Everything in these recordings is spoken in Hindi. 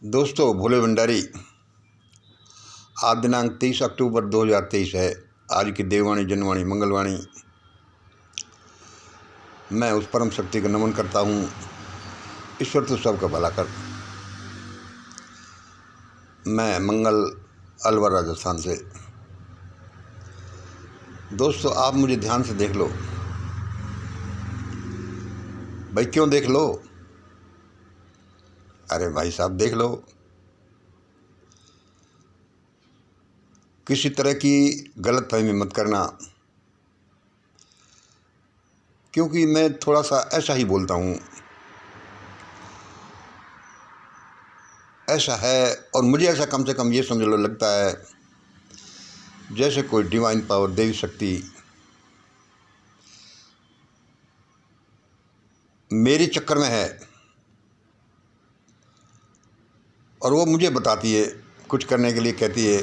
दोस्तों, भोले भंडारी। आज दिनांक 23 अक्टूबर 2023 है। आज की देववाणी जनवाणी मंगलवाणी। मैं उस परम शक्ति को नमन करता हूँ। ईश्वर तो सबका भला कर। मैं मंगल, अलवर, राजस्थान से। दोस्तों, आप मुझे ध्यान से देख लो। भाई, क्यों देख लो? अरे भाई साहब, देख लो। किसी तरह की गलतफहमी मत करना, क्योंकि मैं थोड़ा सा ऐसा ही बोलता हूँ। ऐसा है, और मुझे ऐसा कम से कम ये समझ लो लगता है जैसे कोई डिवाइन पावर, देवी शक्ति मेरे चक्कर में है और वो मुझे बताती है, कुछ करने के लिए कहती है,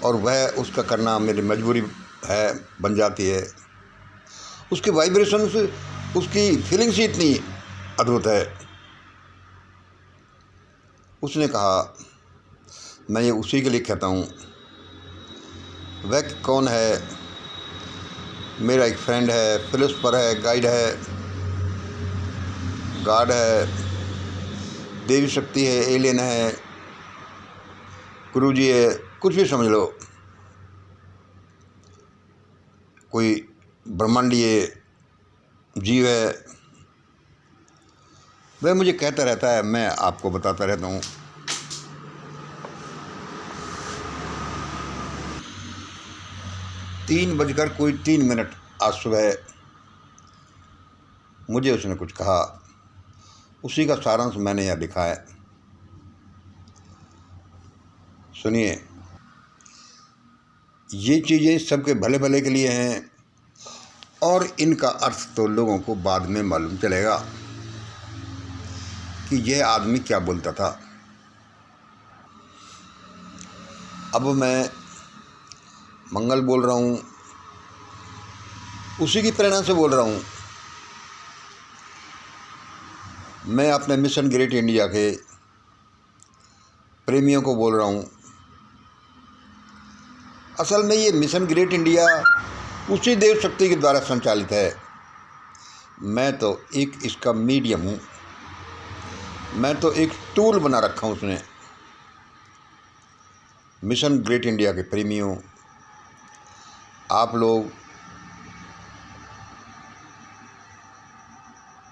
और वह उसका करना मेरी मजबूरी है बन जाती है। उसकी वाइब्रेशन से, उसकी फीलिंग्स ही इतनी अद्भुत है। उसने कहा, मैं ये उसी के लिए कहता हूँ। वह कौन है? मेरा एक फ्रेंड है, फिलोसफर है, गाइड है, गॉड है, देवी शक्ति है, एलियन है, गुरुजी है, कुछ भी समझ लो। कोई ब्रह्मांडीय जीव है। वह मुझे कहता रहता है, मैं आपको बताता रहता हूँ। तीन बजकर कोई 3 मिनट आज सुबह मुझे उसने कुछ कहा। उसी का सारांश मैंने यहाँ लिखा है। सुनिए। ये चीज़ें सबके भले भले के लिए हैं, और इनका अर्थ तो लोगों को बाद में मालूम चलेगा कि यह आदमी क्या बोलता था। अब मैं मंगल बोल रहा हूँ, उसी की प्रेरणा से बोल रहा हूँ। मैं अपने मिशन ग्रेट इंडिया के प्रेमियों को बोल रहा हूँ। असल में ये मिशन ग्रेट इंडिया उसी देव शक्ति के द्वारा संचालित है। मैं तो एक इसका मीडियम हूँ। मैं तो एक टूल बना रखा हूँ उसने। मिशन ग्रेट इंडिया के प्रेमियों, आप लोग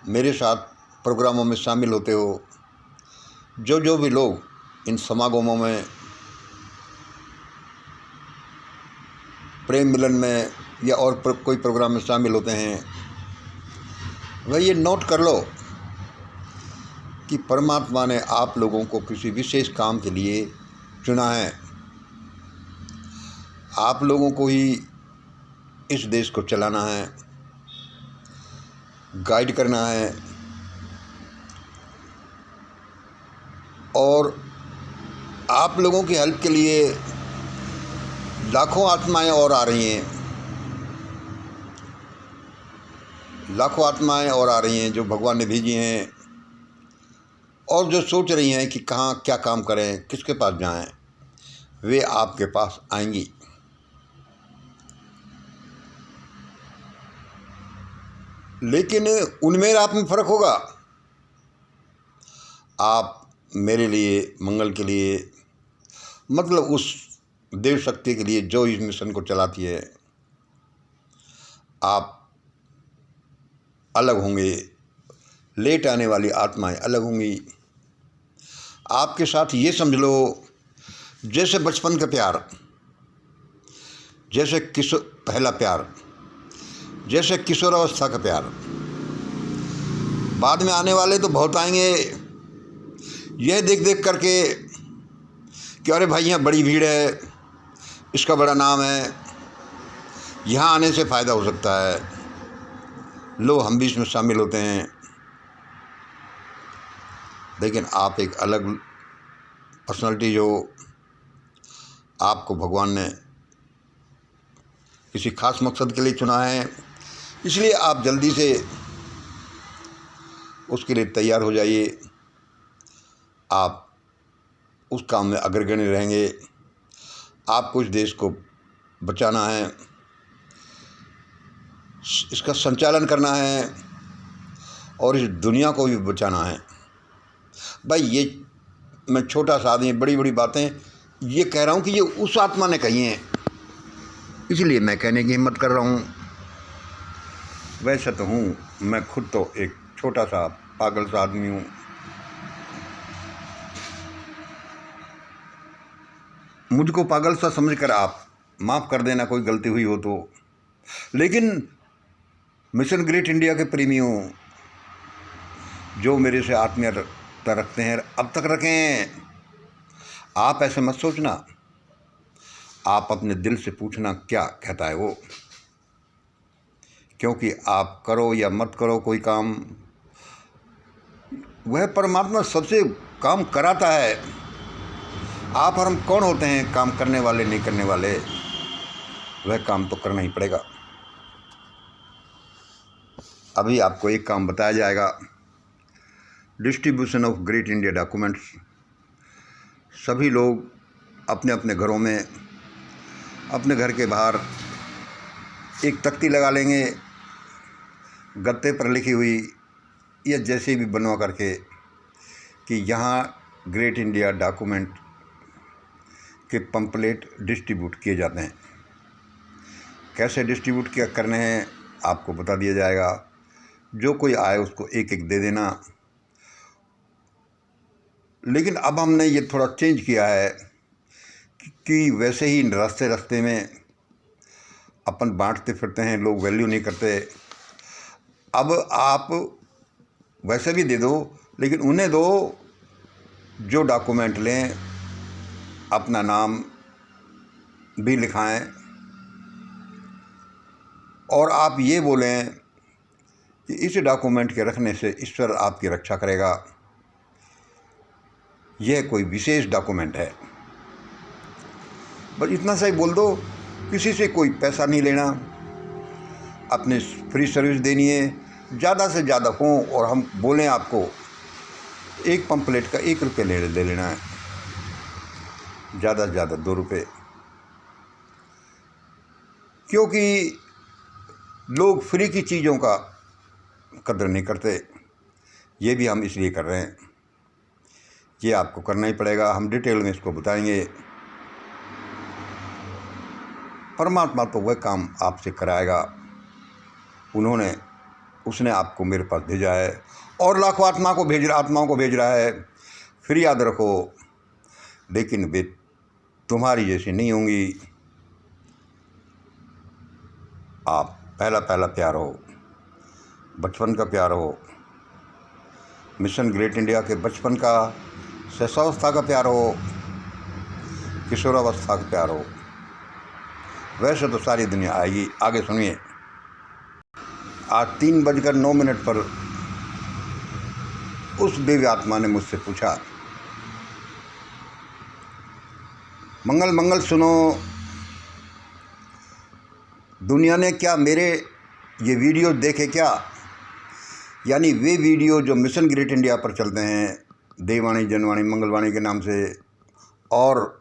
मेरे साथ प्रोग्रामों में शामिल होते हो। जो भी लोग इन समागमों में, प्रेम मिलन में या और कोई प्रोग्राम में शामिल होते हैं, वह ये नोट कर लो कि परमात्मा ने आप लोगों को किसी विशेष काम के लिए चुना है। आप लोगों को ही इस देश को चलाना है, गाइड करना है, और आप लोगों की हेल्प के लिए लाखों आत्माएं और आ रही हैं। लाखों आत्माएं और आ रही हैं जो भगवान ने भेजी हैं, और जो सोच रही हैं कि कहाँ क्या काम करें, किसके पास जाएं, वे आपके पास आएंगी। लेकिन उनमें आप में फ़र्क होगा। आप मेरे लिए, मंगल के लिए, मतलब उस देव शक्ति के लिए जो इस मिशन को चलाती है, आप अलग होंगे। लेट आने वाली आत्माएं अलग होंगी। आपके साथ ये समझ लो जैसे बचपन का प्यार, जैसे पहला प्यार, जैसे किशोरावस्था का प्यार। बाद में आने वाले तो बहुत आएंगे, यह देख देख करके कि अरे भाई, यहाँ बड़ी भीड़ है, इसका बड़ा नाम है, यहाँ आने से फ़ायदा हो सकता है, लो हम भी इसमें शामिल होते हैं। लेकिन आप एक अलग पर्सनालिटी, जो आपको भगवान ने किसी खास मकसद के लिए चुना है, इसलिए आप जल्दी से उसके लिए तैयार हो जाइए। आप उस काम में अग्रगण्य रहेंगे। आपको इस देश को बचाना है, इसका संचालन करना है और इस दुनिया को भी बचाना है। भाई ये मैं छोटा सा आदमी, बड़ी बड़ी बातें ये कह रहा हूँ कि ये उस आत्मा ने कही हैं, इसलिए मैं कहने की हिम्मत कर रहा हूँ। वैसे तो हूँ मैं खुद तो एक छोटा सा पागल सा आदमी हूँ। मुझको पागल सा समझकर आप माफ़ कर देना कोई गलती हुई हो तो। लेकिन मिशन ग्रेट इंडिया के प्रेमियों जो मेरे से आत्मीयता रखते हैं, अब तक रखें। आप ऐसे मत सोचना, आप अपने दिल से पूछना क्या कहता है वो, क्योंकि आप करो या मत करो कोई काम, वह परमात्मा सबसे काम कराता है। आप और हम कौन होते हैं काम करने वाले नहीं करने वाले, वह काम तो करना ही पड़ेगा। अभी आपको एक काम बताया जाएगा, distribution of great India documents. सभी लोग अपने अपने घरों में, अपने घर के बाहर एक तख्ती लगा लेंगे, गत्ते पर लिखी हुई या जैसे भी बनवा करके कि यहाँ ग्रेट इंडिया डॉक्यूमेंट के पंपलेट डिस्ट्रीब्यूट किए जाते हैं। कैसे डिस्ट्रीब्यूट क्या करने हैं आपको बता दिया जाएगा। जो कोई आए उसको एक एक दे देना। लेकिन अब हमने ये थोड़ा चेंज किया है कि वैसे ही रास्ते रास्ते में अपन बांटते फिरते हैं, लोग वैल्यू नहीं करते। अब आप वैसे भी दे दो, लेकिन उन्हें दो जो डॉक्यूमेंट लें, अपना नाम भी लिखाएं और आप ये बोलें कि इस डॉक्यूमेंट के रखने से ईश्वर आपकी रक्षा करेगा। यह कोई विशेष डॉक्यूमेंट है, बस इतना सा ही बोल दो। किसी से कोई पैसा नहीं लेना, अपने फ्री सर्विस देनी है, ज़्यादा से ज़्यादा हो और हम बोलें आपको एक पंपलेट का 1 रुपये ले लेना है, ज़्यादा से ज़्यादा 2 रुपये। क्योंकि लोग फ्री की चीज़ों का कदर नहीं करते, ये भी हम इसलिए कर रहे हैं। ये आपको करना ही पड़ेगा, हम डिटेल में इसको बताएंगे। परमात्मा तो वह काम आपसे कराएगा, उसने आपको मेरे पास भेजा है और लाखों आत्माओं को भेज रहा है। फिर याद रखो, लेकिन वे तुम्हारी जैसी नहीं होंगी। आप पहला प्यार हो, बचपन का प्यार हो, मिशन ग्रेट इंडिया के बचपन का, शैशवावस्था का प्यार हो, किशोरावस्था का प्यार हो। वैसे तो सारी दुनिया आएगी। आगे सुनिए। आज 3:09 पर उस दिव्य आत्मा ने मुझसे पूछा, मंगल मंगल सुनो, दुनिया ने क्या मेरे ये वीडियो देखे क्या? यानी वे वीडियो जो मिशन ग्रेट इंडिया पर चलते हैं, देववाणी, जनवाणी, मंगलवाणी के नाम से, और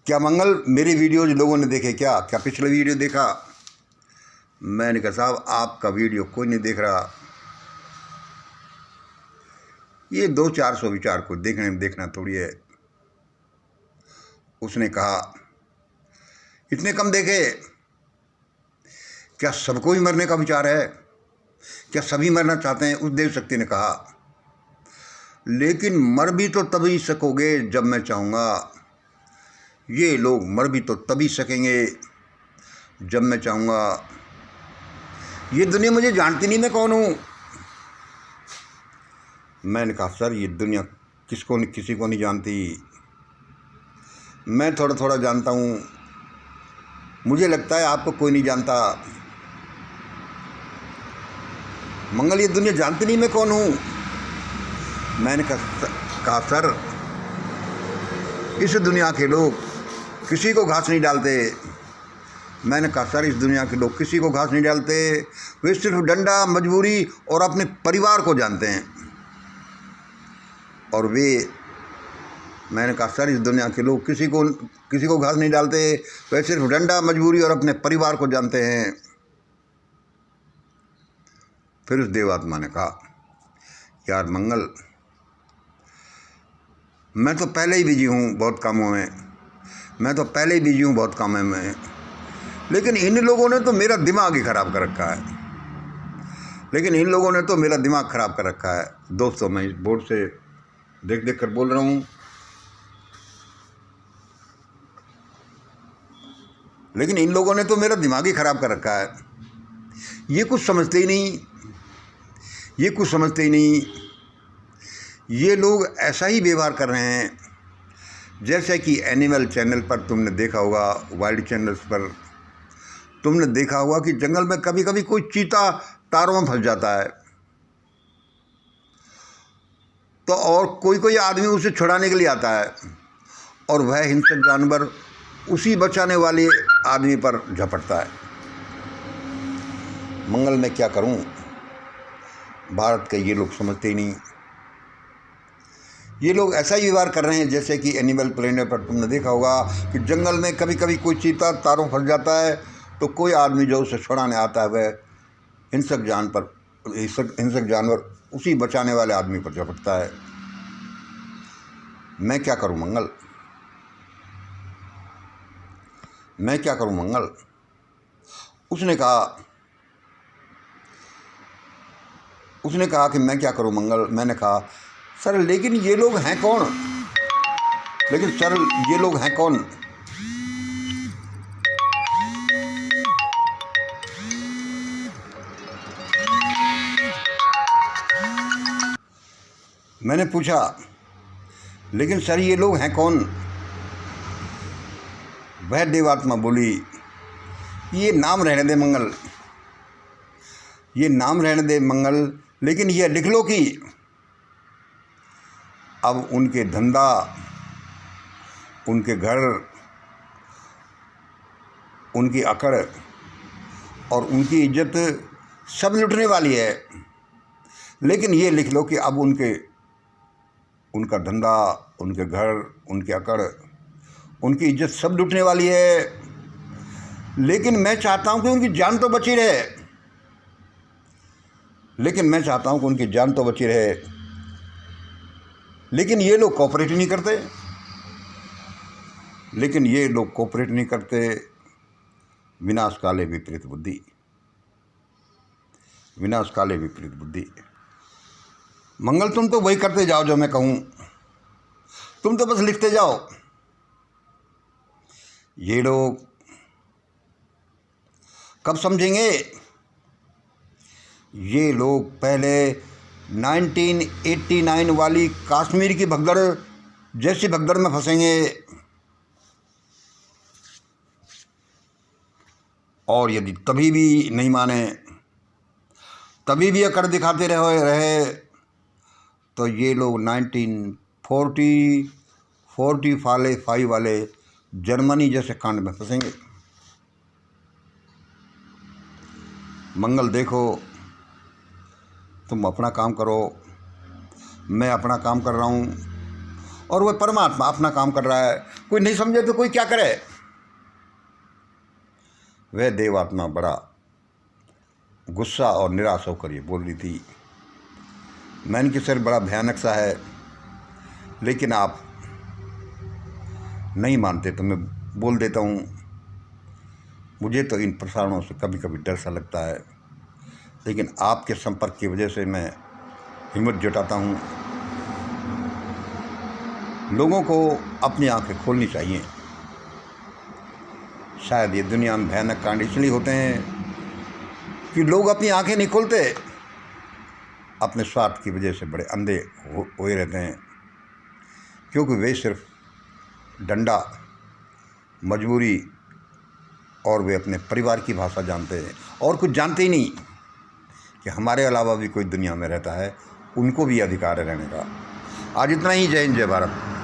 क्या मंगल मेरी वीडियो लोगों ने देखे क्या? क्या पिछले वीडियो देखा? मैंने कहा साहब आपका वीडियो कोई नहीं देख रहा। ये 200-400 विचार को देखना थोड़ी है। उसने कहा इतने कम देखे? क्या सबको ही मरने का विचार है? क्या सभी मरना चाहते हैं? उस देव शक्ति ने कहा, लेकिन मर भी तो तभी सकोगे जब मैं चाहूँगा। ये लोग मर भी तो तभी सकेंगे जब मैं चाहूँगा। ये दुनिया मुझे जानती नहीं, मैं कौन हूँ। मैंने कहा सर ये दुनिया किसी को नहीं जानती, मैं थोड़ा थोड़ा जानता हूँ। मुझे लगता है आपको कोई नहीं जानता। मंगल ये दुनिया जानती नहीं मैं कौन हूँ। मैंने कहा सर इस दुनिया के लोग किसी को घास नहीं डालते, मैंने कहा सर इस दुनिया के लोग किसी को घास नहीं डालते, वे सिर्फ डंडा, मजबूरी और अपने परिवार को जानते हैं। और मैंने कहा सर इस दुनिया के लोग किसी को घास नहीं डालते, वे सिर्फ डंडा, मजबूरी और अपने परिवार को जानते हैं। फिर उस देवात्मा ने कहा यार मंगल, मैं तो पहले ही बिजी हूँ बहुत कामों में, बहुत कामों में, लेकिन इन लोगों ने तो मेरा दिमाग ही ख़राब कर रखा है। दोस्तों, मैं इस बोर्ड से देख कर बोल रहा हूँ, लेकिन इन लोगों ने तो मेरा दिमाग ही ख़राब कर रखा है। ये कुछ समझते ही नहीं। ये लोग ऐसा ही व्यवहार कर रहे हैं जैसे कि एनिमल चैनल पर तुमने देखा होगा, वाइल्ड चैनल्स पर तुमने देखा होगा कि जंगल में कभी कभी कोई चीता तारों में फंस जाता है, तो और कोई आदमी उसे छुड़ाने के लिए आता है और वह हिंसक जानवर उसी बचाने वाले आदमी पर झपटता है। मंगल, मैं क्या करूं? भारत के ये लोग समझते ही नहीं। ये लोग ऐसा ही व्यवहार कर रहे हैं जैसे कि एनिमल प्लेनेट पर तुमने देखा होगा कि जंगल में कभी कभी कोई चीता तारों फंस जाता है तो कोई आदमी जो उसे छुड़ाने आता है वह हिंसक जानवर उसी बचाने वाले आदमी पर झपटता है। मैं क्या करूं मंगल? उसने कहा कि मैं क्या करूं मंगल? मैंने कहा सर लेकिन ये लोग हैं कौन? मैंने पूछा लेकिन सर ये लोग हैं कौन? वह देवात्मा बोली ये नाम रहने दे मंगल, लेकिन यह लिख लो कि अब उनके धंधा, उनके घर, उनकी अकड़ और उनकी इज्जत सब लुटने वाली है। लेकिन ये लिख लो कि अब उनका धंधा, उनके घर, उनकी अकड़, उनकी इज्जत सब लुटने वाली है। लेकिन मैं चाहता हूँ कि उनकी जान तो बची रहे। लेकिन ये लोग कोऑपरेट नहीं करते। विनाश काले विपरीत बुद्धि। मंगल, तुम तो वही करते जाओ जो मैं कहूँ, तुम तो बस लिखते जाओ। ये लोग कब समझेंगे? ये लोग पहले 1989 वाली कश्मीर की भगदड़ जैसी भगदड़ में फंसेंगे, और यदि तभी भी नहीं माने, तभी भी अकड़ दिखाते रहे तो ये लोग 1945 वाले जर्मनी जैसे कांड में फंसेंगे। मंगल, देखो तुम अपना काम करो, मैं अपना काम कर रहा हूँ और वह परमात्मा अपना काम कर रहा है। कोई नहीं समझे तो कोई क्या करे? वह देवात्मा बड़ा गुस्सा और निराश होकर ये बोल रही थी। मैंने कि सर बड़ा भयानक सा है, लेकिन आप नहीं मानते तो मैं बोल देता हूँ। मुझे तो इन प्रसारणों से कभी कभी डर सा लगता है, लेकिन आपके संपर्क की वजह से मैं हिम्मत जुटाता हूँ। लोगों को अपनी आंखें खोलनी चाहिए। शायद ये दुनिया में भयानक कांड इसलिए होते हैं कि लोग अपनी आंखें नहीं खोलते, अपने स्वार्थ की वजह से बड़े अंधे हुए रहते हैं, क्योंकि वे सिर्फ डंडा, मजबूरी और वे अपने परिवार की भाषा जानते हैं और कुछ जानते ही नहीं कि हमारे अलावा भी कोई दुनिया में रहता है, उनको भी अधिकार है रहने का। आज इतना ही। जय हिंद, जय भारत।